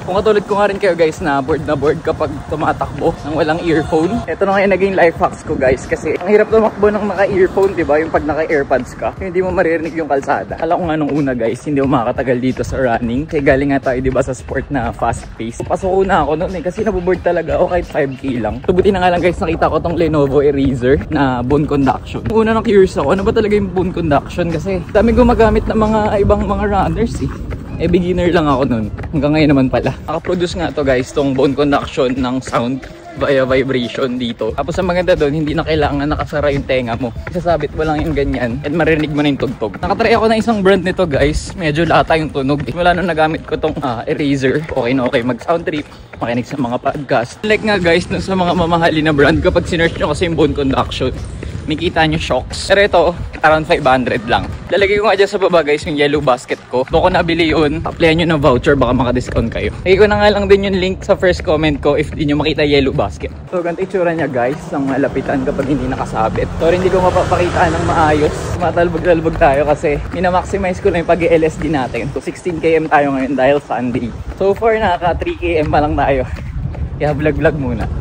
Kung katulad ko nga rin kayo guys na board kapag tumatakbo ng walang earphone. Ito na ngayon naging life hacks ko guys kasi ang hirap tumakbo ng naka-earphone, diba? Yung pag naka-airpods ka, hindi mo maririnig yung kalsada. Alam ko nga nung una guys, hindi mo makakatagal dito sa running. Kasi galing nga tayo diba sa sport na fast pace. Pasok na ako noon kasi naboboard talaga ako kahit 5K lang. Subuti na nga lang guys, nakita ko tong Lenovo Eraser na bone conduction. Una nang curious ako, ano ba talaga yung bone conduction? Kasi dami gumagamit ng mga ibang mga runners beginner lang ako nun. Hanggang ngayon naman pala. Nakaproduce nga to guys, tong bone conduction ng sound via vibration dito. Tapos ang maganda doon, hindi na kailangan nakasara yung tenga mo. Isasabit mo lang yung ganyan at marinig mo na yung tugtog. Nakatry ako ng isang brand nito guys. Medyo lata yung tunog. Wala nung nagamit ko tong Eraser. Okay na okay mag sound trip, makinig sa mga podcast. Like nga guys, dun sa mga mamahali na brand, kapag sinearch nyo kasi yung bone conduction, makita nyo shocks. Pero ito, around 500 lang. Lalagay ko nga dyan sa baba guys yung yellow basket ko. Doon ko nabili yun. Applyan nyo ng voucher, baka maka-discount kayo. Lagay ko na nga lang din yung link sa first comment ko if di nyo makita yellow basket. So ganito itsura niya guys, ang malapitan kapag hindi nakasabit. Sorry hindi ko mapapakita ng maayos. Matalbog-talbog tayo kasi minamaximize ko na yung pag-LSD natin. So 16 km tayo ngayon dahil Sunday. So far nakaka 3 km pa lang tayo. Kaya vlog-vlog muna.